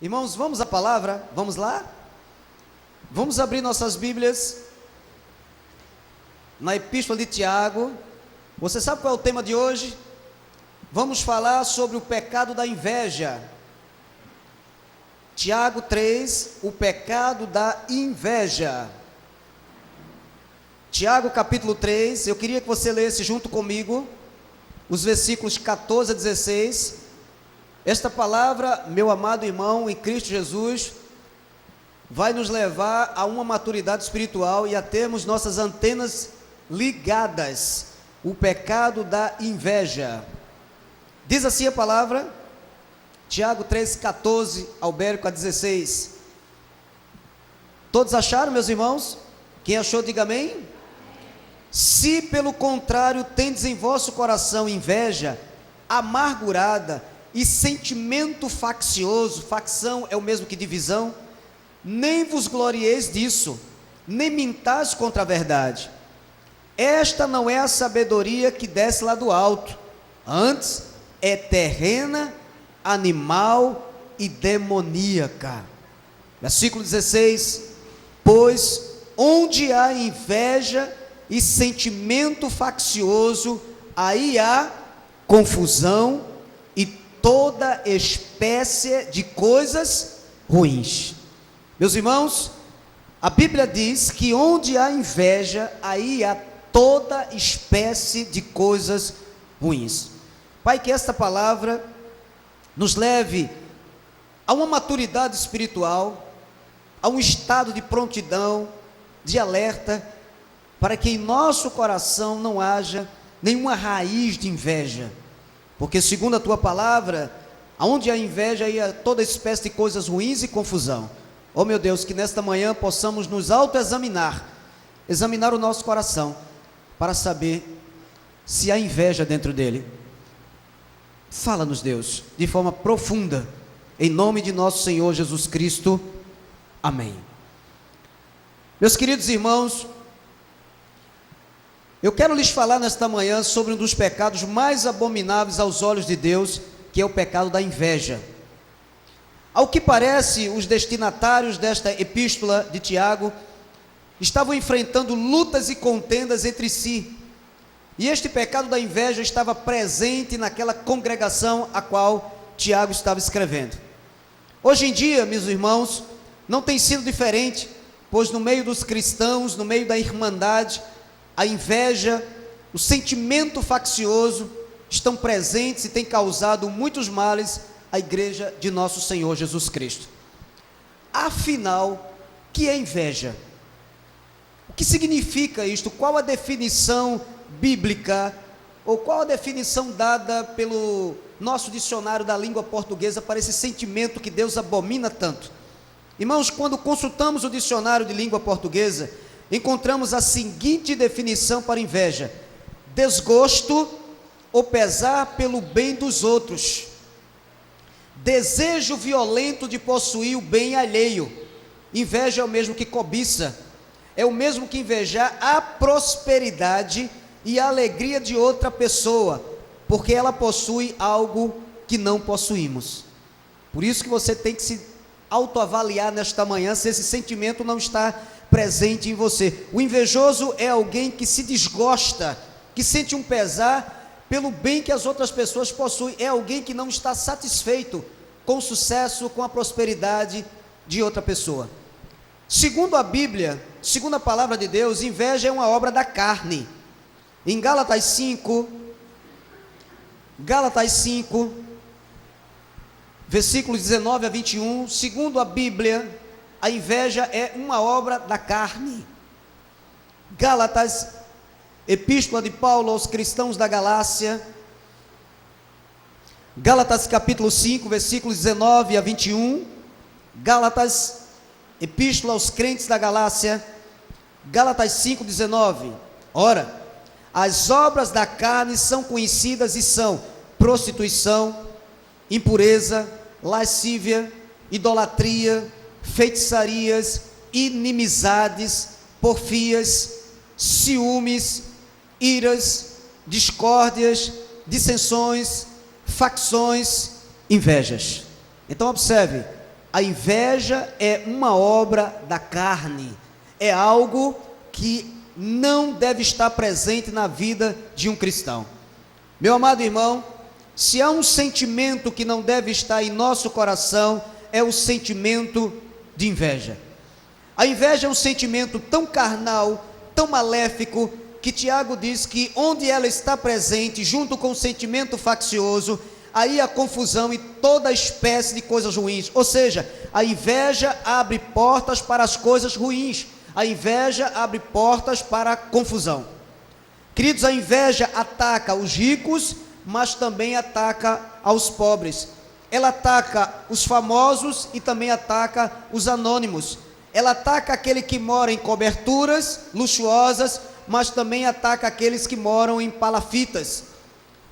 Irmãos, vamos à palavra? Vamos lá? Vamos abrir nossas Bíblias na Epístola de Tiago. Você sabe qual é o tema de hoje? Vamos falar sobre o pecado da inveja. Tiago 3, o pecado da inveja. Tiago capítulo 3, eu queria que você lesse junto comigo os versículos 14 a 16. Esta palavra, meu amado irmão em Cristo Jesus, vai nos levar a uma maturidade espiritual e a termos nossas antenas ligadas. O pecado da inveja. Diz assim a palavra, Tiago 3, 14 ao 16. Todos acharam, meus irmãos? Quem achou, diga amém. Se pelo contrário tendes em vosso coração inveja amargurada e sentimento faccioso, facção é o mesmo que divisão, nem vos glorieis disso, nem mintais contra a verdade. Esta não é a sabedoria que desce lá do alto, antes é terrena, animal e demoníaca. Versículo 16, pois onde há inveja e sentimento faccioso, aí há confusão e toda espécie de coisas ruins. Meus irmãos, a Bíblia diz que onde há inveja, aí há toda espécie de coisas ruins. Pai, que esta palavra nos leve a uma maturidade espiritual, a um estado de prontidão, de alerta, para que em nosso coração não haja nenhuma raiz de inveja, porque segundo a tua palavra, aonde há inveja, aí há toda espécie de coisas ruins e confusão. Oh meu Deus, que nesta manhã possamos nos autoexaminar, examinar o nosso coração, para saber se há inveja dentro dele. Fala-nos, Deus, de forma profunda, em nome de nosso Senhor Jesus Cristo, amém. Meus queridos irmãos, eu quero lhes falar nesta manhã sobre um dos pecados mais abomináveis aos olhos de Deus, que é o pecado da inveja. Ao que parece, os destinatários desta epístola de Tiago estavam enfrentando lutas e contendas entre si, e este pecado da inveja estava presente naquela congregação a qual Tiago estava escrevendo. Hoje em dia, meus irmãos, não tem sido diferente, pois no meio dos cristãos, no meio da irmandade, a inveja, o sentimento faccioso estão presentes e têm causado muitos males à igreja de nosso Senhor Jesus Cristo. Afinal, que é inveja? O que significa isto? Qual a definição bíblica, ou qual a definição dada pelo nosso dicionário da língua portuguesa para esse sentimento que Deus abomina tanto? Irmãos, quando consultamos o dicionário de língua portuguesa, encontramos a seguinte definição para inveja: desgosto ou pesar pelo bem dos outros, desejo violento de possuir o bem alheio. Inveja é o mesmo que cobiça, é o mesmo que invejar a prosperidade e a alegria de outra pessoa, porque ela possui algo que não possuímos. Por isso que você tem que se autoavaliar nesta manhã, se esse sentimento não está presente em você. O invejoso é alguém que se desgosta, que sente um pesar pelo bem que as outras pessoas possuem, é alguém que não está satisfeito com o sucesso, com a prosperidade de outra pessoa. Segundo a Bíblia, segundo a palavra de Deus, inveja é uma obra da carne. Em Gálatas 5, versículos 19 a 21, segundo a Bíblia, a inveja é uma obra da carne. Gálatas, epístola de Paulo aos cristãos da Galácia, Gálatas capítulo 5, versículos 19 a 21, Gálatas, epístola aos crentes da Galácia, Gálatas 5, 19, ora, as obras da carne são conhecidas e são prostituição, impureza, lascívia, idolatria, feitiçarias, inimizades, porfias, ciúmes, iras, discórdias, dissensões, facções, invejas. Então observe, A inveja é uma obra da carne, é algo que não deve estar presente na vida de um cristão. Meu amado irmão, se há um sentimento que não deve estar em nosso coração, é o sentimento de inveja. A inveja é um sentimento tão carnal, tão maléfico, que Tiago diz que onde ela está presente, junto com o sentimento faccioso, aí a confusão e toda espécie de coisas ruins. Ou seja, a inveja abre portas para as coisas ruins, a inveja abre portas para a confusão. Queridos, a inveja ataca os ricos, mas também ataca aos pobres. Ela ataca os famosos e também ataca os anônimos. Ela ataca aquele que mora em coberturas luxuosas, mas também ataca aqueles que moram em palafitas.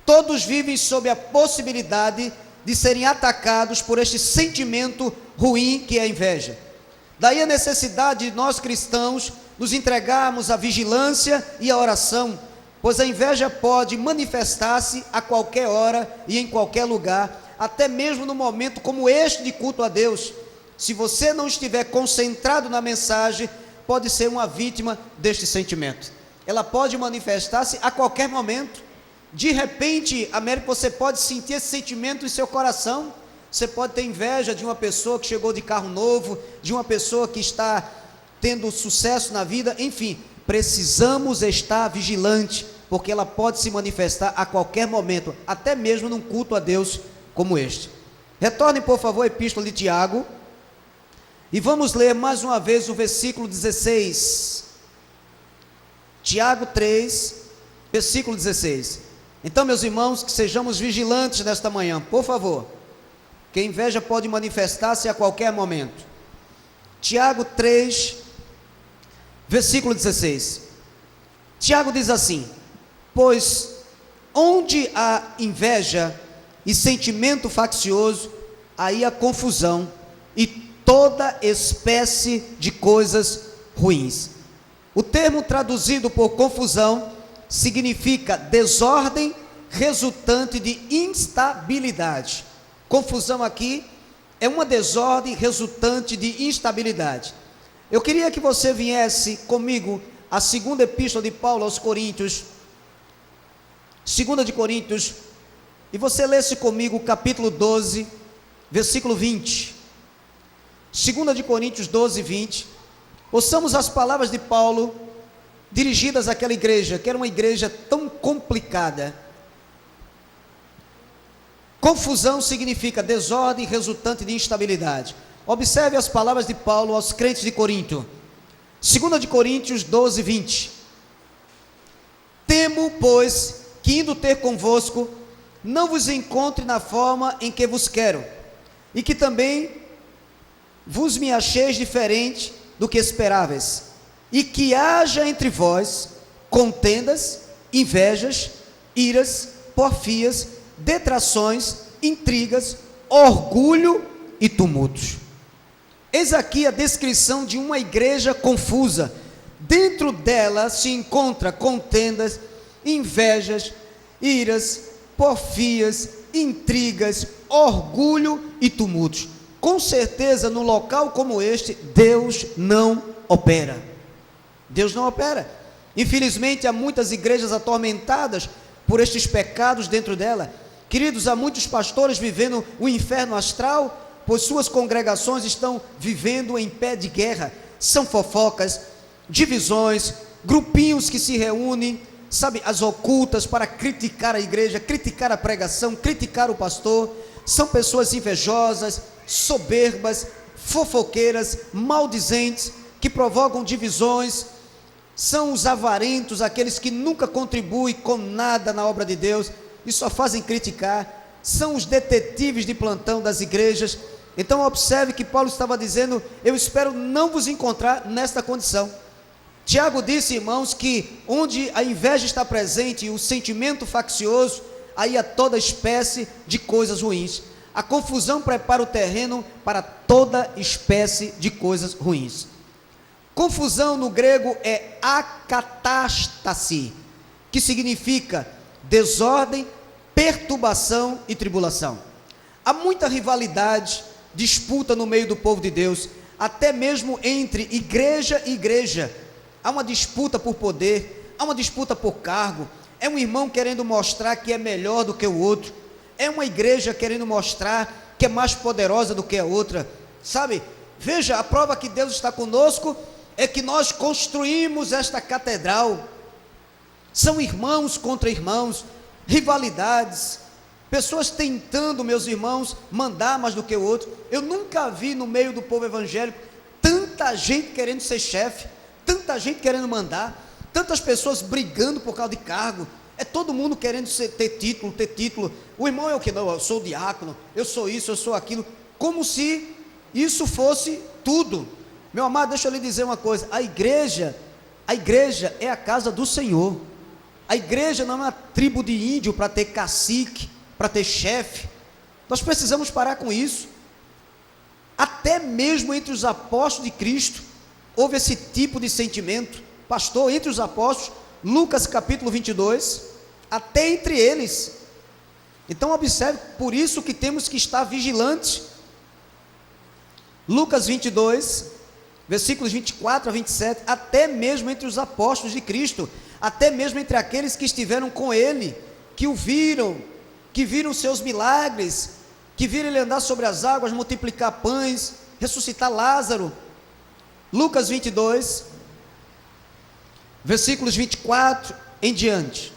Todos vivem sob a possibilidade de serem atacados por este sentimento ruim que é a inveja. Daí a necessidade de nós cristãos nos entregarmos à vigilância e à oração, pois a inveja pode manifestar-se a qualquer hora e em qualquer lugar, até mesmo no momento como este de culto a Deus. Se você não estiver concentrado na mensagem, pode ser uma vítima deste sentimento. Ela pode manifestar-se a qualquer momento. De repente, Américo, você pode sentir esse sentimento em seu coração. Você pode ter inveja de uma pessoa que chegou de carro novo, de uma pessoa que está tendo sucesso na vida. Enfim, precisamos estar vigilante, porque ela pode se manifestar a qualquer momento, até mesmo num culto a Deus como este. Retorne, por favor, à Epístola de Tiago, e vamos ler mais uma vez o versículo 16. Tiago 3, versículo 16. Então, meus irmãos, que sejamos vigilantes nesta manhã, por favor, que a inveja pode manifestar-se a qualquer momento. Tiago 3, versículo 16. Tiago diz assim: pois onde há inveja e sentimento faccioso, aí há confusão e toda espécie de coisas ruins. O termo traduzido por confusão significa desordem resultante de instabilidade. Confusão aqui é uma desordem resultante de instabilidade. Eu queria que você viesse comigo à segunda epístola de Paulo aos Coríntios, 2 de Coríntios, e você lesse comigo o capítulo 12, versículo 20. 2 de Coríntios 12, 20. Ouçamos as palavras de Paulo dirigidas àquela igreja, que era uma igreja tão complicada. Confusão significa desordem resultante de instabilidade. Observe as palavras de Paulo aos crentes de Corinto. 2 de Coríntios 12, 20. Temo, pois, que indo ter convosco, não vos encontre na forma em que vos quero, e que também vos me acheis diferente do que esperáveis, e que haja entre vós contendas, invejas, iras, porfias, detrações, intrigas, orgulho e tumultos. Eis aqui a descrição de uma igreja confusa. Dentro dela se encontra contendas, invejas, iras, porfias, intrigas, orgulho e tumultos. Com certeza, num local como este, Deus não opera. Deus não opera. Infelizmente, há muitas igrejas atormentadas por estes pecados dentro dela. Queridos, há muitos pastores vivendo o inferno astral, pois suas congregações estão vivendo em pé de guerra. São fofocas, divisões, grupinhos que se reúnem, sabe, as ocultas, para criticar a igreja, criticar a pregação, criticar o pastor. São pessoas invejosas, soberbas, fofoqueiras, maldizentes, que provocam divisões. São os avarentos, aqueles que nunca contribuem com nada na obra de Deus e só fazem criticar. São os detetives de plantão das igrejas. Então observe que Paulo estava dizendo: eu espero não vos encontrar nesta condição. Tiago disse, irmãos, que onde a inveja está presente e o sentimento faccioso, aí há toda espécie de coisas ruins. A confusão prepara o terreno para toda espécie de coisas ruins. Confusão no grego é akatástase, que significa desordem, perturbação e tribulação. Há muita rivalidade, disputa no meio do povo de Deus, até mesmo entre igreja e igreja. Há uma disputa por poder, há uma disputa por cargo, é um irmão querendo mostrar que é melhor do que o outro, é uma igreja querendo mostrar que é mais poderosa do que a outra, sabe? Veja, a prova que Deus está conosco é que nós construímos esta catedral. São irmãos contra irmãos, rivalidades, pessoas tentando, meus irmãos, mandar mais do que o outro. Eu nunca vi no meio do povo evangélico tanta gente querendo ser chefe, tanta gente querendo mandar, tantas pessoas brigando por causa de cargo. É todo mundo querendo ter título. O irmão é o que? Não, eu sou diácono, eu sou isso, eu sou aquilo, como se isso fosse tudo. Meu amado, deixa eu lhe dizer uma coisa: a igreja é a casa do Senhor. A igreja não é uma tribo de índio para ter cacique, para ter chefe. Nós precisamos parar com isso. Até mesmo entre os apóstolos de Cristo houve esse tipo de sentimento. Pastor, entre os apóstolos, Lucas capítulo 22, até entre eles. Então observe, por isso que temos que estar vigilantes. Lucas 22, versículos 24 a 27, até mesmo entre os apóstolos de Cristo, até mesmo entre aqueles que estiveram com ele, que o viram, que viram seus milagres, que viram ele andar sobre as águas, multiplicar pães, ressuscitar Lázaro. Lucas 22, versículos 24 em diante.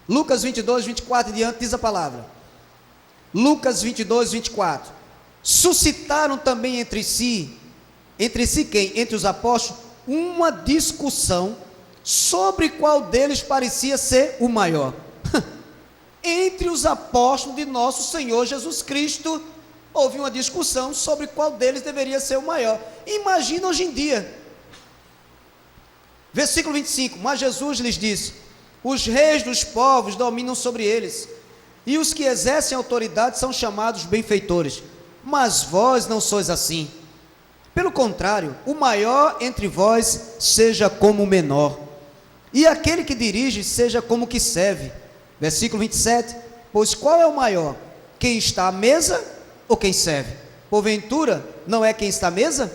Lucas 22, 24 em diante, diz a palavra. Lucas 22, 24. Suscitaram também entre si quem? Entre os apóstolos, uma discussão sobre qual deles parecia ser o maior. Entre os apóstolos de nosso Senhor Jesus Cristo, houve uma discussão sobre qual deles deveria ser o maior. Imagina hoje em dia. Versículo 25, mas Jesus lhes disse: os reis dos povos dominam sobre eles, e os que exercem autoridade são chamados benfeitores, mas vós não sois assim. Pelo contrário, o maior entre vós seja como o menor, e aquele que dirige seja como o que serve. Versículo 27, pois qual é o maior? Quem está à mesa ou quem serve? Porventura, não é quem está à mesa?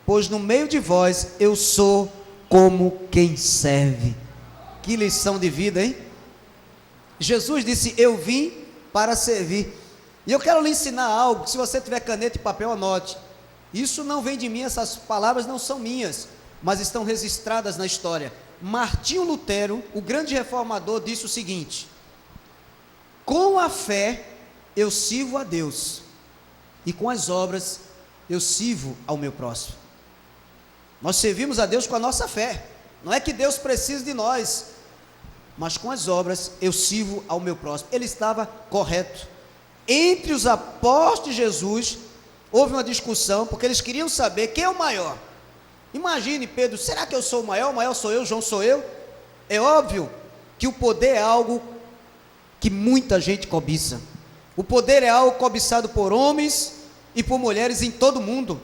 Pois no meio de vós eu sou como quem serve. Que lição de vida, hein? Jesus disse: eu vim para servir. E eu quero lhe ensinar algo. Se você tiver caneta e papel, anote. Isso não vem de mim, essas palavras não são minhas, mas estão registradas na história. Martinho Lutero, o grande reformador, disse o seguinte: com a fé eu sirvo a Deus, e com as obras eu sirvo ao meu próximo. Nós servimos a Deus com a nossa fé. Não é que Deus precise de nós, mas com as obras eu sirvo ao meu próximo. Ele estava correto. Entre os apóstolos de Jesus houve uma discussão, porque eles queriam saber quem é o maior. Imagine Pedro: será que eu sou o maior? O maior sou eu, João sou eu? É óbvio que o poder é algo que muita gente cobiça. O poder é algo cobiçado por homens e por mulheres em todo o mundo.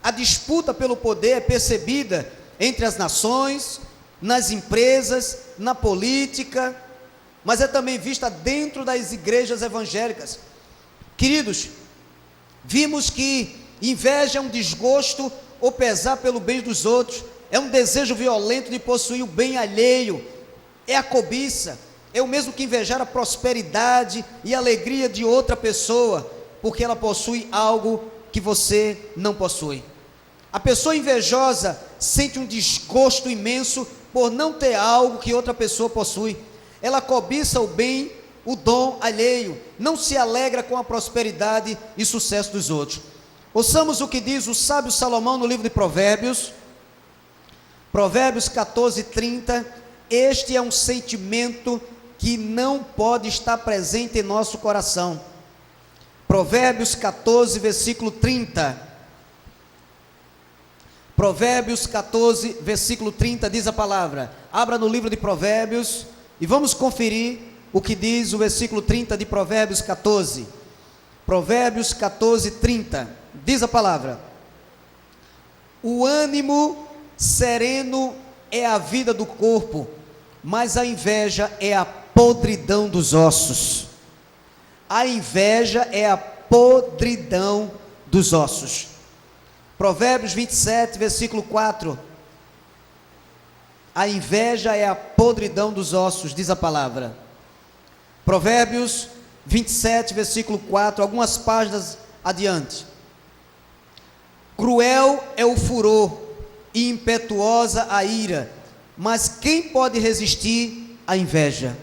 A disputa pelo poder é percebida entre as nações, nas empresas, na política, mas é também vista dentro das igrejas evangélicas. Queridos, vimos que inveja é um desgosto ou pesar pelo bem dos outros, é um desejo violento de possuir o bem alheio, é a cobiça, é o mesmo que invejar a prosperidade e a alegria de outra pessoa, porque ela possui algo que você não possui. A pessoa invejosa sente um desgosto imenso por não ter algo que outra pessoa possui. Ela cobiça o bem, o dom alheio, não se alegra com a prosperidade e sucesso dos outros. Ouçamos o que diz o sábio Salomão no livro de Provérbios, Provérbios 14, 30. Este é um sentimento que não pode estar presente em nosso coração. Provérbios 14, versículo 30. Provérbios 14, versículo 30, diz a palavra. Abra no livro de Provérbios e vamos conferir o que diz o versículo 30 de Provérbios 14. Provérbios 14, 30, diz a palavra: o ânimo sereno é a vida do corpo, mas a inveja é a podridão dos ossos. A inveja é a podridão dos ossos. Provérbios 27, versículo 4. A inveja é a podridão dos ossos, diz a palavra. Provérbios 27, versículo 4, algumas páginas adiante. Cruel é o furor e impetuosa a ira, mas quem pode resistir à inveja?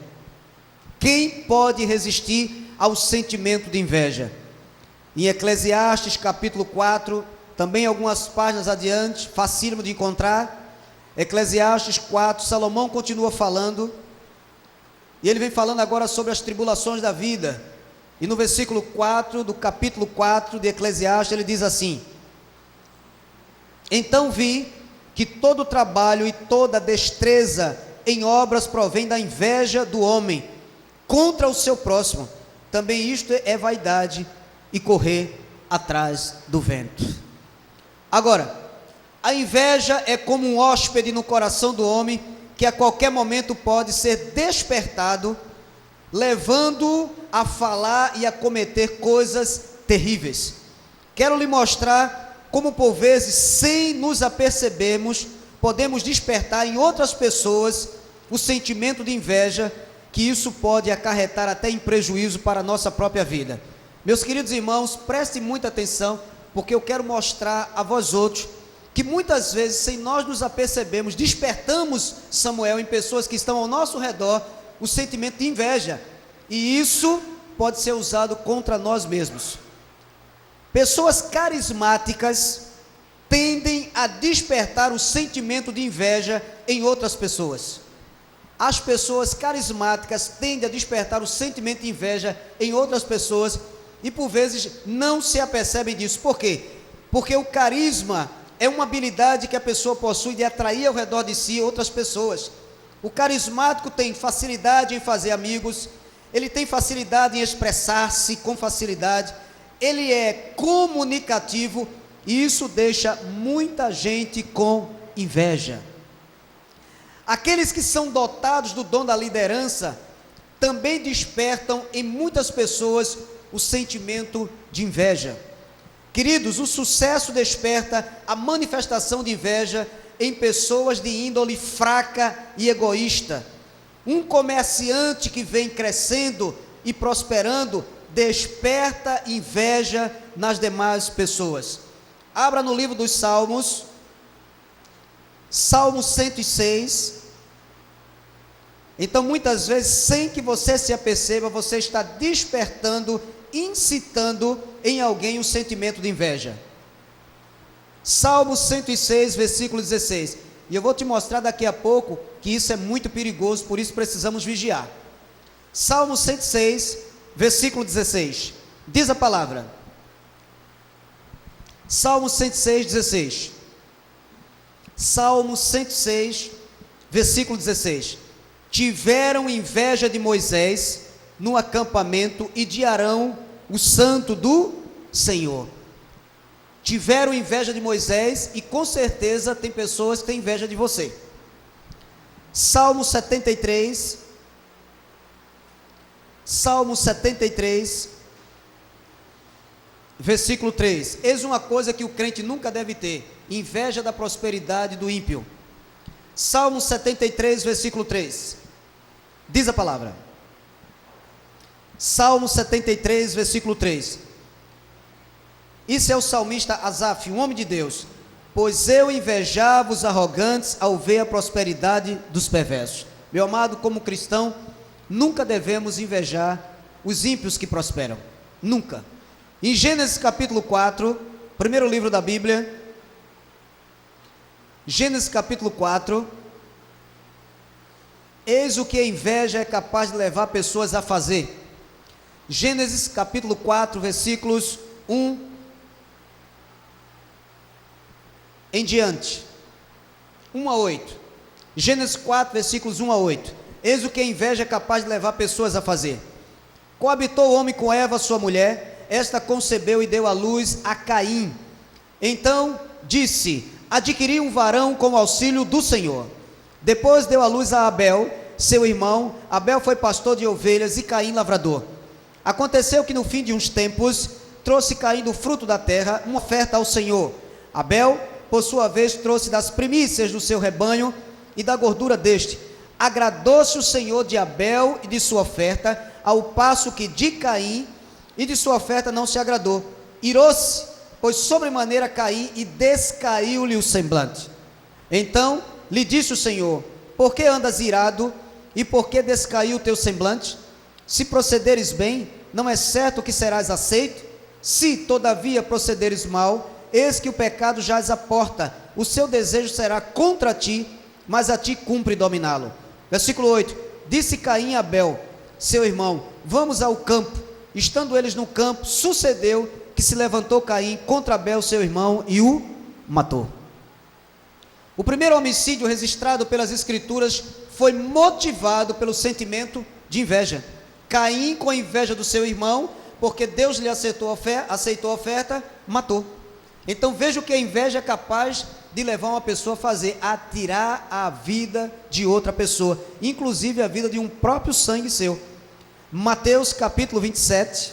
Quem pode resistir ao sentimento de inveja? Em Eclesiastes capítulo 4, também algumas páginas adiante, facílimo de encontrar, Eclesiastes 4, Salomão continua falando, e ele vem falando agora sobre as tribulações da vida, e no versículo 4, do capítulo 4 de Eclesiastes, ele diz assim: então vi que todo trabalho e toda destreza em obras provém da inveja do homem contra o seu próximo, também isto é vaidade e correr atrás do vento. Agora, a inveja é como um hóspede no coração do homem, que a qualquer momento pode ser despertado, levando-o a falar e a cometer coisas terríveis. Quero lhe mostrar como por vezes, sem nos apercebermos, podemos despertar em outras pessoas o sentimento de inveja, que isso pode acarretar até em prejuízo para a nossa própria vida. Meus queridos irmãos, prestem muita atenção, porque eu quero mostrar a vós outros, que muitas vezes, sem nós nos apercebermos, despertamos, Samuel, em pessoas que estão ao nosso redor, o sentimento de inveja, e isso pode ser usado contra nós mesmos. Pessoas carismáticas tendem a despertar o sentimento de inveja em outras pessoas. As pessoas carismáticas tendem a despertar o sentimento de inveja em outras pessoas e por vezes não se apercebem disso. Por quê? Porque o carisma é uma habilidade que a pessoa possui de atrair ao redor de si outras pessoas. O carismático tem facilidade em fazer amigos, ele tem facilidade em expressar-se com facilidade, ele é comunicativo e isso deixa muita gente com inveja. Aqueles que são dotados do dom da liderança também despertam em muitas pessoas o sentimento de inveja. Queridos, o sucesso desperta a manifestação de inveja em pessoas de índole fraca e egoísta. Um comerciante que vem crescendo e prosperando desperta inveja nas demais pessoas. Abra no livro dos Salmos, Salmo 106. Então, muitas vezes, sem que você se aperceba, você está despertando, incitando em alguém o sentimento de inveja. Salmo 106, versículo 16. E eu vou te mostrar daqui a pouco que isso é muito perigoso, por isso precisamos vigiar. Salmo 106, versículo 16. Diz a palavra. Salmo 106, 16. Salmo 106, versículo 16. Tiveram inveja de Moisés no acampamento e de Arão, o santo do Senhor. Tiveram inveja de Moisés e com certeza tem pessoas que têm inveja de você. Salmo 73, Salmo 73, versículo 3. Eis uma coisa que o crente nunca deve ter: inveja da prosperidade do ímpio. Salmo 73, versículo 3. Diz a palavra. Salmo 73, versículo 3. Isso é o salmista Asaf, um homem de Deus. Pois eu invejava os arrogantes ao ver a prosperidade dos perversos. Meu amado, como cristão, nunca devemos invejar os ímpios que prosperam. Nunca. Em Gênesis capítulo 4, primeiro livro da Bíblia, Gênesis capítulo 4, eis o que a inveja é capaz de levar pessoas a fazer. Gênesis capítulo 4, versículos 1 em diante, 1 a 8. Gênesis 4, versículos 1 a 8. Eis o que a inveja é capaz de levar pessoas a fazer. Coabitou o homem com Eva, sua mulher, esta concebeu e deu à luz a Caim. Então disse: adquiri um varão com o auxílio do Senhor. Depois deu à luz a Abel, seu irmão. Abel foi pastor de ovelhas e Caim lavrador. Aconteceu que no fim de uns tempos, trouxe Caim do fruto da terra uma oferta ao Senhor. Abel, por sua vez, trouxe das primícias do seu rebanho e da gordura deste. Agradou-se o Senhor de Abel e de sua oferta, ao passo que de Caim e de sua oferta não se agradou. Irou-se, pois sobremaneira Caim, e descaiu-lhe o semblante. Então lhe disse o Senhor: por que andas irado, e por que descaiu o teu semblante? Se procederes bem, não é certo que serás aceito? Se todavia procederes mal, eis que o pecado jaz à porta, o seu desejo será contra ti, mas a ti cumpre dominá-lo. Versículo 8: disse Caim a Abel, seu irmão: vamos ao campo. Estando eles no campo, sucedeu que se levantou Caim contra Abel, seu irmão, e o matou. O primeiro homicídio registrado pelas Escrituras foi motivado pelo sentimento de inveja. Caim, com inveja do seu irmão, porque Deus lhe aceitou a oferta, matou. Então veja o que a inveja é capaz de levar uma pessoa a fazer: a tirar a vida de outra pessoa, inclusive a vida de um próprio sangue seu. Mateus capítulo 27,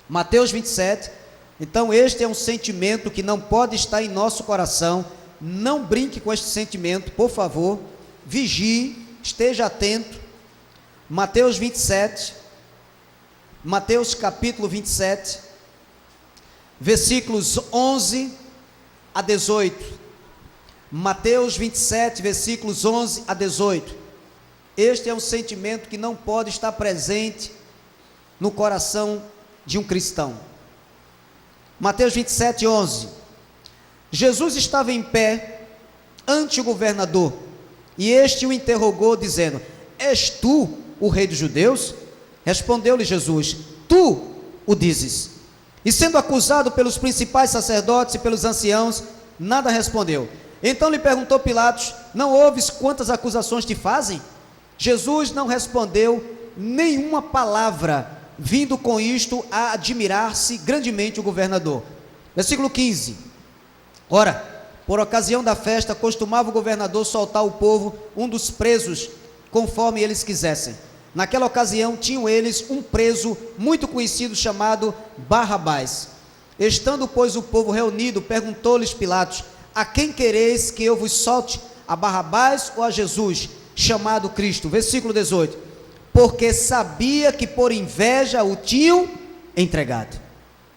Mateus 27, então este é um sentimento que não pode estar em nosso coração. Não brinque com este sentimento, por favor, vigie, esteja atento. Mateus 27, Mateus capítulo 27, versículos 11 a 18, Mateus 27, versículos 11 a 18, este é um sentimento que não pode estar presente no coração de um cristão. Mateus 27, 11, Jesus estava em pé ante o governador, e este o interrogou, dizendo: és tu o rei dos judeus? Respondeu-lhe Jesus: tu o dizes. E sendo acusado pelos principais sacerdotes e pelos anciãos, nada respondeu. Então lhe perguntou Pilatos: não ouves quantas acusações te fazem? Jesus não respondeu nenhuma palavra, vindo com isto a admirar-se grandemente o governador. Versículo 15. Ora, por ocasião da festa, costumava o governador soltar ao povo um dos presos, conforme eles quisessem. Naquela ocasião tinham eles um preso muito conhecido, chamado Barrabás. Estando, pois, o povo reunido, perguntou-lhes Pilatos: a quem quereis que eu vos solte, a Barrabás ou a Jesus, chamado Cristo? Versículo 18. Porque sabia que por inveja o tinham entregado.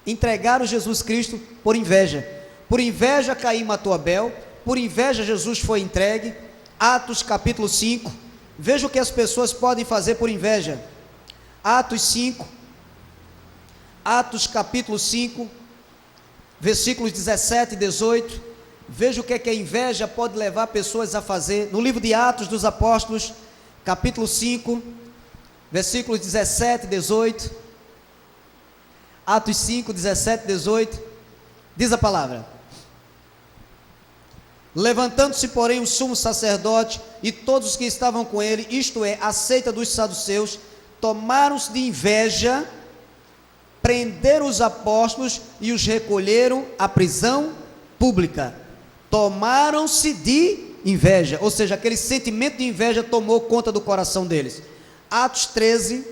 Entregaram Jesus Cristo por inveja. Por inveja Caim matou Abel, por inveja Jesus foi entregue. Atos capítulo 5, veja o que as pessoas podem fazer por inveja. Atos 5, Atos capítulo 5, versículos 17 e 18, veja o que é que a inveja pode levar pessoas a fazer. No livro de Atos dos Apóstolos, capítulo 5, versículos 17 e 18, Atos 5, 17 e 18, diz a palavra: levantando-se, porém, o sumo sacerdote e todos os que estavam com ele, isto é, a seita dos saduceus, tomaram-se de inveja, prenderam os apóstolos e os recolheram à prisão pública. Tomaram-se de inveja, ou seja, aquele sentimento de inveja tomou conta do coração deles. Atos 13,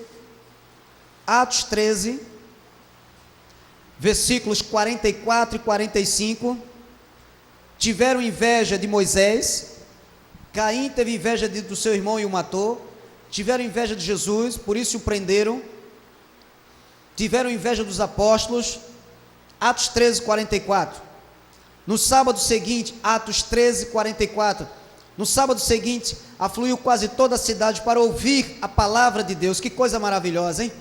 versículos 44 e 45, tiveram inveja de Moisés. Caim teve inveja do seu irmão e o matou. Tiveram inveja de Jesus, por isso o prenderam. Tiveram inveja dos apóstolos. Atos 13, 44. No sábado seguinte, Atos 13, 44. No sábado seguinte, afluiu quase toda a cidade para ouvir a palavra de Deus. Que coisa maravilhosa, hein?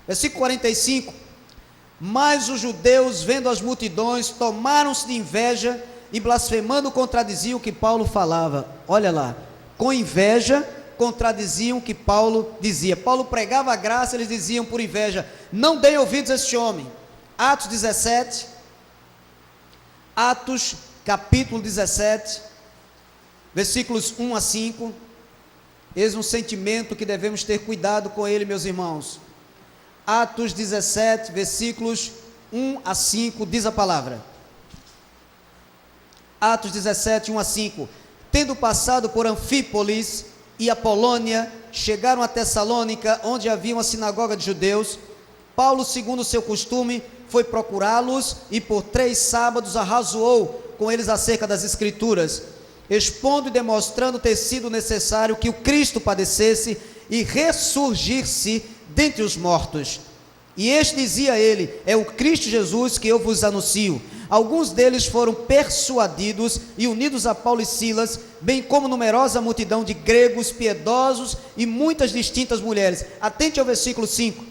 Versículo 45. Mas os judeus, vendo as multidões, tomaram-se de inveja e blasfemando contradiziam o que Paulo falava. Olha lá, com inveja contradiziam o que Paulo dizia. Paulo pregava a graça, eles diziam por inveja: não deem ouvidos a este homem. Atos 17, Atos capítulo 17, versículos 1 a 5, eis um sentimento que devemos ter cuidado com ele, meus irmãos. Atos 17, versículos 1 a 5, diz a palavra. Atos 17, 1 a 5. Tendo passado por Anfípolis e Apolônia, chegaram a Tessalônica, onde havia uma sinagoga de judeus. Paulo, segundo o seu costume, foi procurá-los e por 3 sábados arrazoou com eles acerca das Escrituras, expondo e demonstrando ter sido necessário que o Cristo padecesse e ressurgisse dentre os mortos. E este dizia a ele: é o Cristo Jesus que eu vos anuncio. Alguns deles foram persuadidos e unidos a Paulo e Silas, bem como numerosa multidão de gregos piedosos e muitas distintas mulheres. Atente ao versículo 5.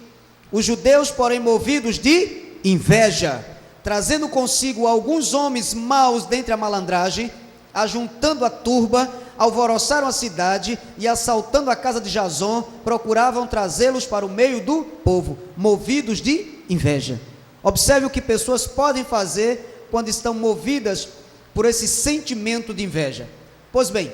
Os judeus, porém, movidos de inveja, trazendo consigo alguns homens maus dentre a malandragem, ajuntando a turba, alvoroçaram a cidade e, assaltando a casa de Jason, procuravam trazê-los para o meio do povo, movidos de inveja. Observe o que pessoas podem fazer quando estão movidas por esse sentimento de inveja. Pois bem,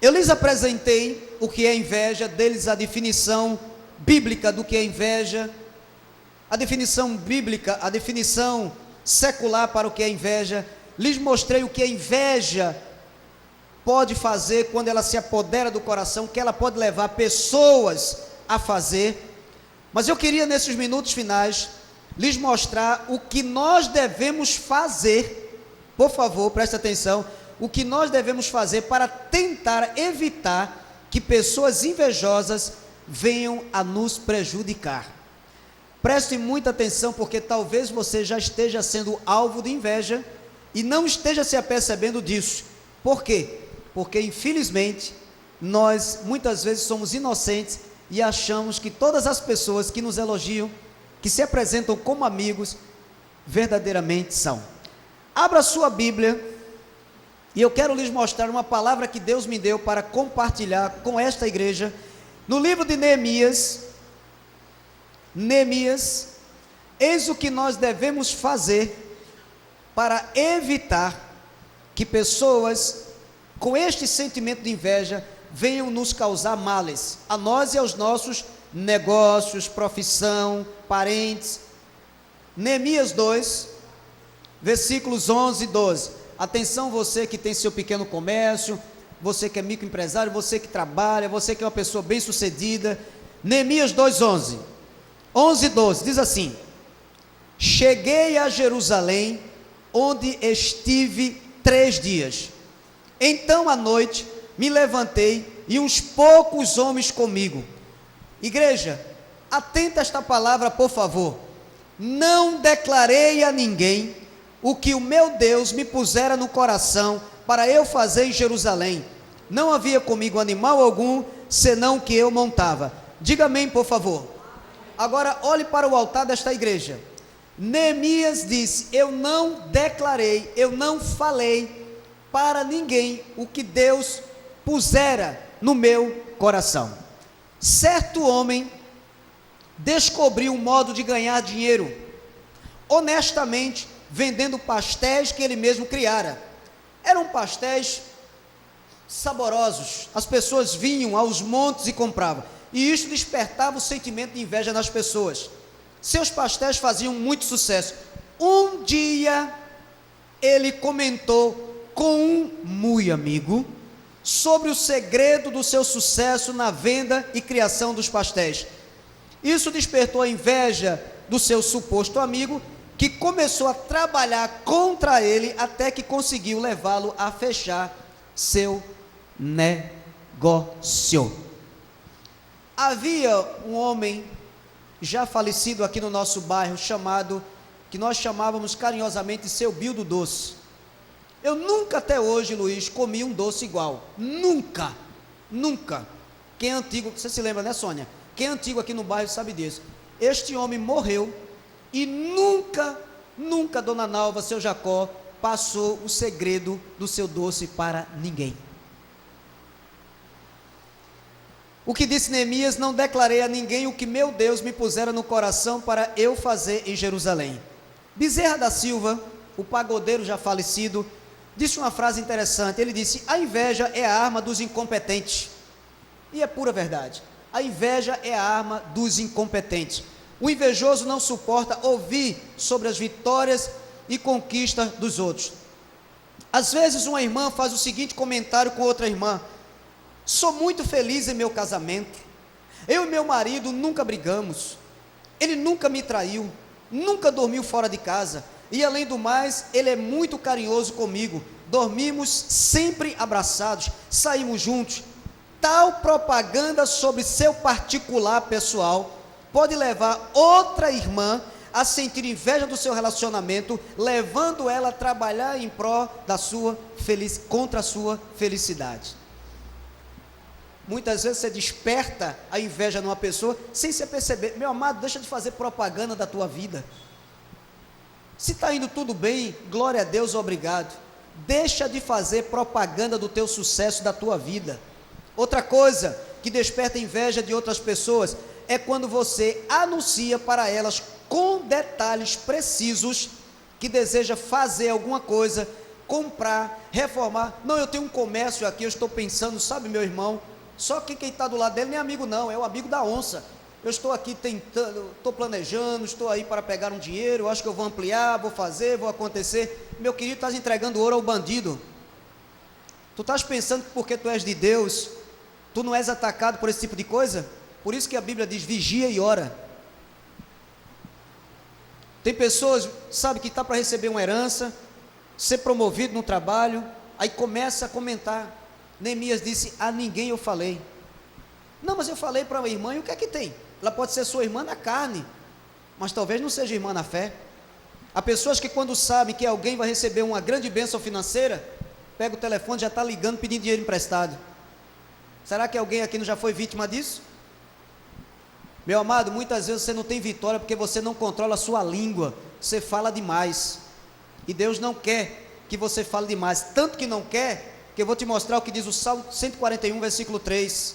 eu lhes apresentei o que é inveja, deles a definição bíblica do que é inveja, a definição bíblica, a definição secular para o que é inveja. Lhes mostrei o que a inveja pode fazer quando ela se apodera do coração, que ela pode levar pessoas a fazer. Mas eu queria, nesses minutos finais, lhes mostrar o que nós devemos fazer. Por favor, preste atenção. O que nós devemos fazer para tentar evitar que pessoas invejosas venham a nos prejudicar. Preste muita atenção, porque talvez você já esteja sendo alvo de inveja e não esteja se apercebendo disso. Por quê? Porque, infelizmente, nós muitas vezes somos inocentes e achamos que todas as pessoas que nos elogiam, que se apresentam como amigos, verdadeiramente são. Abra sua Bíblia e eu quero lhes mostrar uma palavra que Deus me deu para compartilhar com esta igreja, no livro de Neemias. Neemias, eis o que nós devemos fazer para evitar que pessoas com este sentimento de inveja venham nos causar males, a nós e aos nossos negócios, profissão, parentes. Neemias 2, versículos 11 e 12. Atenção, você que tem seu pequeno comércio, você que é microempresário, você que trabalha, você que é uma pessoa bem sucedida. Neemias 2:11, 11 e 12, diz assim: cheguei a Jerusalém, onde estive 3 dias. Então à noite me levantei e uns poucos homens comigo. Igreja, atenta a esta palavra, por favor. Não declarei a ninguém o que o meu Deus me pusera no coração para eu fazer em Jerusalém. Não havia comigo animal algum, senão que eu montava. Diga amém, por favor. Agora olhe para o altar desta igreja. Neemias disse: eu não declarei, eu não falei para ninguém o que Deus pusera no meu coração. Certo homem descobriu um modo de ganhar dinheiro, honestamente, vendendo pastéis que ele mesmo criara. Eram pastéis saborosos, as pessoas vinham aos montes e compravam, e isso despertava o sentimento de inveja nas pessoas. Seus pastéis faziam muito sucesso. Um dia ele comentou com um muito amigo sobre o segredo do seu sucesso na venda e criação dos pastéis. Isso despertou a inveja do seu suposto amigo, que começou a trabalhar contra ele até que conseguiu levá-lo a fechar seu negócio. Havia um homem já falecido aqui no nosso bairro, que nós chamávamos carinhosamente Seu Bill do Doce. Eu nunca até hoje, Luiz, comi um doce igual. Nunca. Quem é antigo, você se lembra, né, Sônia? Quem é antigo aqui no bairro sabe disso. Este homem morreu e nunca Dona Nalva, seu Jacó, passou o segredo do seu doce para ninguém. O que disse Neemias: não declarei a ninguém o que meu Deus me pusera no coração para eu fazer em Jerusalém. Bezerra da Silva, o pagodeiro já falecido, disse uma frase interessante. Ele disse: a inveja é a arma dos incompetentes. E é pura verdade. A inveja é a arma dos incompetentes. O invejoso não suporta ouvir sobre as vitórias e conquistas dos outros. Às vezes uma irmã faz o seguinte comentário com outra irmã: sou muito feliz em meu casamento, eu e meu marido nunca brigamos, ele nunca me traiu, nunca dormiu fora de casa, e além do mais, ele é muito carinhoso comigo, dormimos sempre abraçados, saímos juntos. Tal propaganda sobre seu particular pessoal pode levar outra irmã a sentir inveja do seu relacionamento, levando ela a trabalhar em pró da sua contra a sua felicidade. Muitas vezes você desperta a inveja numa pessoa sem se perceber. Meu amado, deixa de fazer propaganda da tua vida. Se está indo tudo bem, glória a Deus, obrigado. Deixa de fazer propaganda do teu sucesso, da tua vida. Outra coisa que desperta inveja de outras pessoas é quando você anuncia para elas com detalhes precisos que deseja fazer alguma coisa, comprar, reformar. Não, eu tenho um comércio aqui, eu estou pensando, sabe, meu irmão, só que quem está do lado dele nem é amigo não, é o amigo da onça. Eu estou aqui tentando, estou planejando, estou aí para pegar um dinheiro, eu acho que eu vou ampliar, vou fazer, vou acontecer. Meu querido, estás entregando ouro ao bandido. Tu estás pensando que porque tu és de Deus, tu não és atacado por esse tipo de coisa? Por isso que a Bíblia diz, vigia e ora. Tem pessoas, sabe, que está para receber uma herança, ser promovido no trabalho, aí começa a comentar. Neemias disse, a ninguém eu falei. Não, mas eu falei para a irmã, e o que é que tem? Ela pode ser sua irmã na carne, mas talvez não seja irmã na fé. Há pessoas que quando sabem que alguém vai receber uma grande bênção financeira, pega o telefone, já está ligando, pedindo dinheiro emprestado. Será que alguém aqui não já foi vítima disso? Meu amado, muitas vezes você não tem vitória porque você não controla a sua língua, você fala demais, e Deus não quer que você fale demais, tanto que não quer, que eu vou te mostrar o que diz o Salmo 141, versículo 3,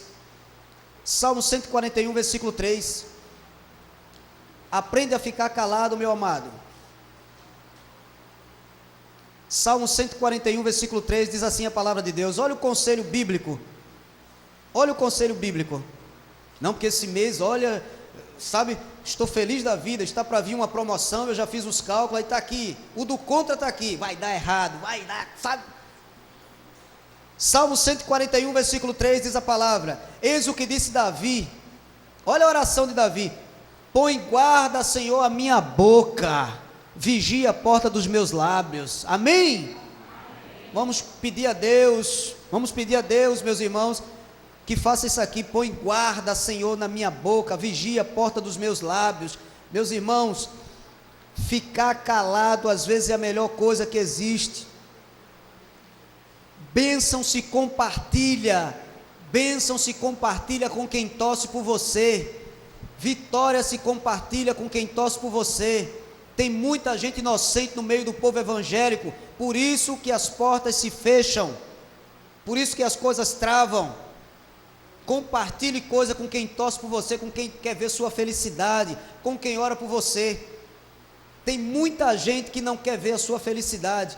Salmo 141, versículo 3, aprende a ficar calado, meu amado. Salmo 141, versículo 3, diz assim a palavra de Deus, olha o conselho bíblico, não porque esse mês, olha, sabe, estou feliz da vida, está para vir uma promoção, eu já fiz os cálculos, aí está aqui, o do contra está aqui, vai dar errado, vai dar, sabe? Salmo 141, versículo 3, diz a palavra, eis o que disse Davi, olha a oração de Davi, põe guarda, Senhor, a minha boca, vigia a porta dos meus lábios, amém? Vamos pedir a Deus, meus irmãos, que faça isso aqui, põe guarda, Senhor, na minha boca, vigia a porta dos meus lábios. Meus irmãos, ficar calado às vezes é a melhor coisa que existe. Bênção se compartilha com quem torce por você, vitória se compartilha com quem torce por você. Tem muita gente inocente no meio do povo evangélico, por isso que as portas se fecham, por isso que as coisas travam. Compartilhe coisa com quem torce por você, com quem quer ver sua felicidade, com quem ora por você. Tem muita gente que não quer ver a sua felicidade.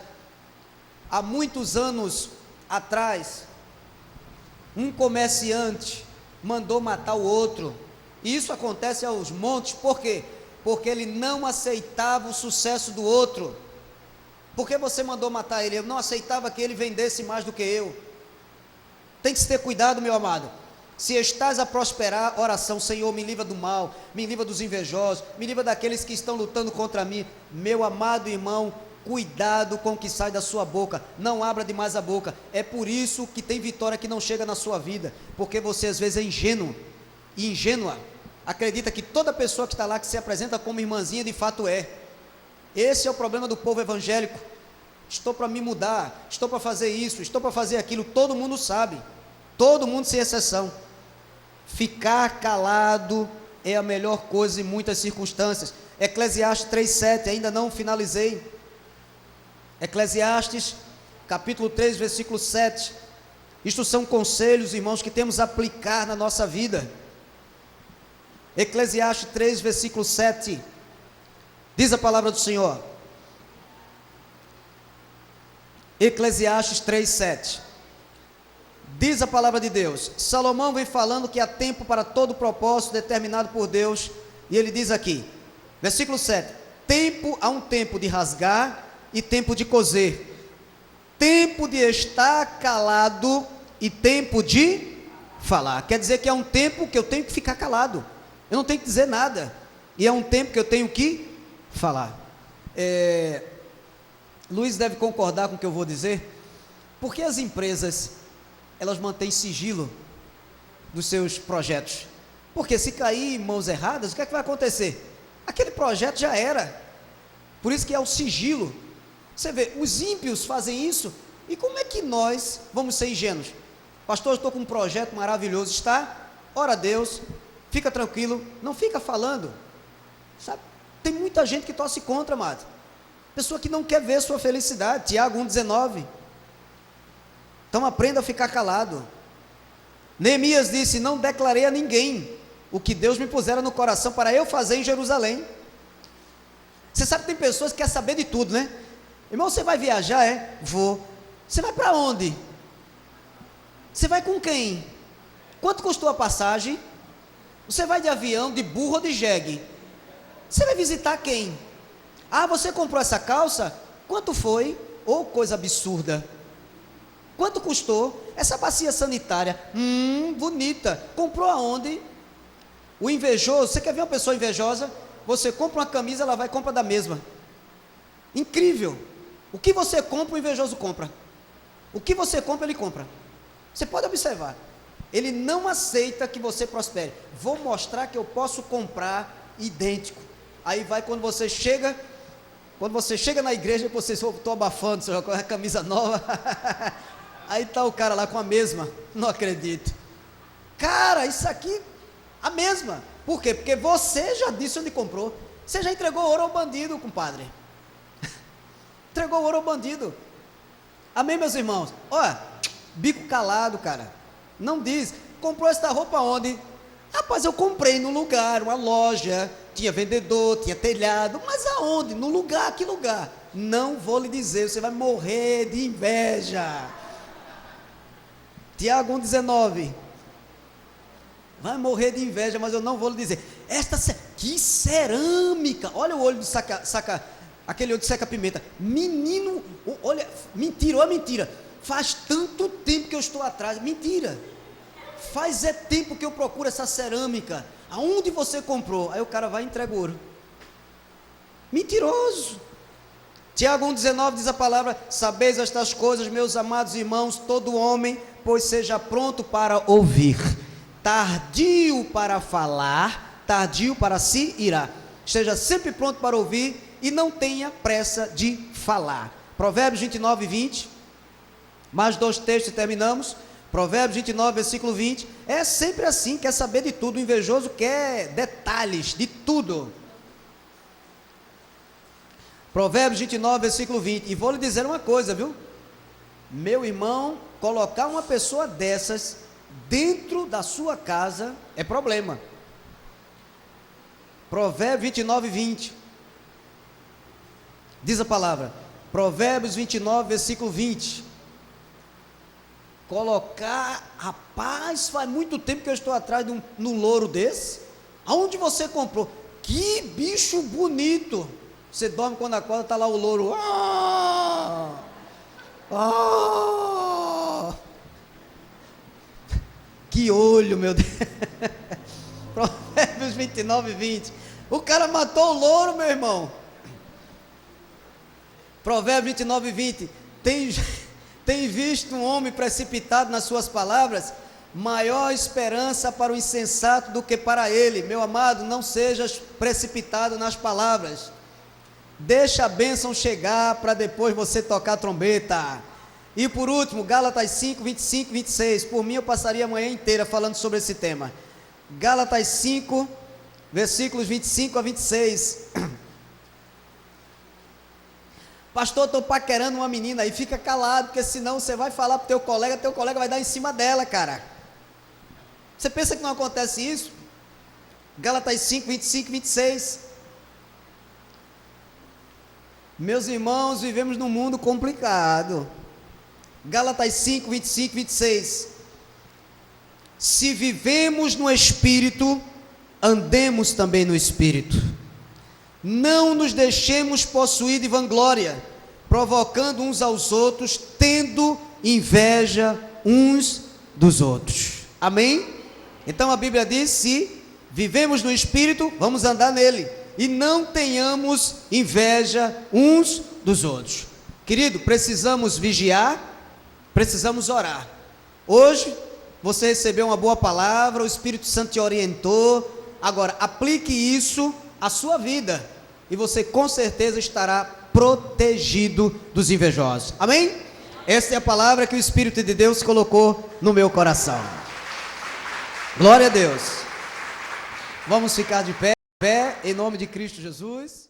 Há muitos anos atrás, um comerciante mandou matar o outro, e isso acontece aos montes, por quê? Porque ele não aceitava o sucesso do outro. Por que você mandou matar ele? Eu não aceitava que ele vendesse mais do que eu. Tem que se ter cuidado, meu amado. Se estás a prosperar, oração, Senhor, me livra do mal, me livra dos invejosos, me livra daqueles que estão lutando contra mim. Meu amado irmão, cuidado com o que sai da sua boca, não abra demais a boca. É por isso que tem vitória que não chega na sua vida, porque você às vezes é ingênuo e ingênua, acredita que toda pessoa que está lá, que se apresenta como irmãzinha, de fato é. Esse é o problema do povo evangélico. Estou para me mudar, estou para fazer isso, estou para fazer aquilo, todo mundo sabe, todo mundo sem exceção. Ficar calado é a melhor coisa em muitas circunstâncias. Eclesiastes 3,7, ainda não finalizei. Eclesiastes, capítulo 3, versículo 7. Isto são conselhos, irmãos, que temos a aplicar na nossa vida. Eclesiastes 3, versículo 7. Diz a palavra do Senhor. Eclesiastes 3, 7. Diz a palavra de Deus, Salomão vem falando que há tempo para todo propósito determinado por Deus, e ele diz aqui, versículo 7, há um tempo de rasgar e tempo de coser, tempo de estar calado e tempo de falar. Quer dizer que é um tempo que eu tenho que ficar calado, eu não tenho que dizer nada, e é um tempo que eu tenho que falar. Luiz deve concordar com o que eu vou dizer. Porque as empresas, elas mantêm sigilo dos seus projetos? Porque se cair em mãos erradas, o que é que vai acontecer? Aquele projeto já era. Por isso que é o sigilo. Você vê, os ímpios fazem isso. E como é que nós vamos ser ingênuos? Pastor, eu estou com um projeto maravilhoso. Está? Ora a Deus, fica tranquilo, não fica falando. Sabe? Tem muita gente que torce contra, amado. Pessoa que não quer ver sua felicidade. Tiago 1,19. Então aprenda a ficar calado. Neemias disse: não declarei a ninguém o que Deus me pusera no coração para eu fazer em Jerusalém. Você sabe que tem pessoas que querem saber de tudo, né? Irmão, você vai viajar? Vou. Você vai para onde? Você vai com quem? Quanto custou a passagem? Você vai de avião, de burro ou de jegue? Você vai visitar quem? Ah, você comprou essa calça? Quanto foi? Oh, coisa absurda. Quanto custou? Essa bacia sanitária? Bonita. Comprou aonde? O invejoso, você quer ver uma pessoa invejosa? Você compra uma camisa, ela vai e compra da mesma. Incrível. O que você compra, o invejoso compra. O que você compra, ele compra. Você pode observar. Ele não aceita que você prospere. Vou mostrar que eu posso comprar idêntico. Aí vai quando você chega na igreja, você estou abafando, você com a camisa nova. Aí está o cara lá com a mesma. Não acredito. Cara, isso aqui, a mesma. Por quê? Porque você já disse onde comprou. Você já entregou ouro ao bandido, compadre. Entregou ouro ao bandido. Amém, meus irmãos? Olha, bico calado, cara. Não diz. Comprou esta roupa onde? Rapaz, eu comprei num lugar, uma loja. Tinha vendedor, tinha telhado. Mas aonde? No lugar, que lugar? Não vou lhe dizer, você vai morrer de inveja. Tiago 1,19. Vai morrer de inveja, mas eu não vou lhe dizer. Que cerâmica! Olha o olho do aquele olho de seca-pimenta. Menino, olha, mentira, olha mentira. Faz tanto tempo que eu estou atrás. Mentira. Faz tempo que eu procuro essa cerâmica. Aonde você comprou? Aí o cara vai e entrega o ouro. Mentiroso. Tiago 1,19 diz a palavra: sabeis estas coisas, meus amados irmãos, todo homem, pois seja pronto para ouvir, tardio para falar, tardio para se irar. Esteja sempre pronto para ouvir e não tenha pressa de falar. Provérbios 29, 20. Mais 2 textos e terminamos. Provérbios 29, versículo 20. É sempre assim, quer saber de tudo. O invejoso quer detalhes de tudo. Provérbios 29, versículo 20. E vou lhe dizer uma coisa, viu? Meu irmão, colocar uma pessoa dessas dentro da sua casa é problema. Provérbios 29, 20. Diz a palavra. Provérbios 29, versículo 20. Colocar, rapaz, faz muito tempo que eu estou atrás de um louro desse. Aonde você comprou? Que bicho bonito. Você dorme, quando acorda, está lá o louro. Que olho, meu Deus. Provérbios 29, 20. O cara matou o louro, meu irmão. Provérbios 29, 20. Tem visto um homem precipitado nas suas palavras? Maior esperança para o insensato do que para ele. Meu amado, não sejas precipitado nas palavras. Deixa a bênção chegar para depois você tocar a trombeta. E por último, Gálatas 5, 25 e 26. Por mim eu passaria a manhã inteira falando sobre esse tema. Gálatas 5, versículos 25 a 26. Pastor, estou paquerando uma menina aí, fica calado, porque senão você vai falar para o teu colega vai dar em cima dela, cara. Você pensa que não acontece isso? Gálatas 5, 25 e 26. Meus irmãos, vivemos num mundo complicado. Gálatas 5, 25 e 26. Se vivemos no Espírito, andemos também no Espírito. Não nos deixemos possuir de vanglória, provocando uns aos outros, tendo inveja uns dos outros. Amém? Então a Bíblia diz: se vivemos no Espírito, vamos andar nele. e não tenhamos inveja uns dos outros. Querido, precisamos vigiar, precisamos orar. Hoje você recebeu uma boa palavra, o Espírito Santo te orientou. Agora aplique isso à sua vida e você com certeza estará protegido dos invejosos. Amém? Essa é a palavra que o Espírito de Deus colocou no meu coração. Glória a Deus. Vamos ficar de pé, em nome de Cristo Jesus.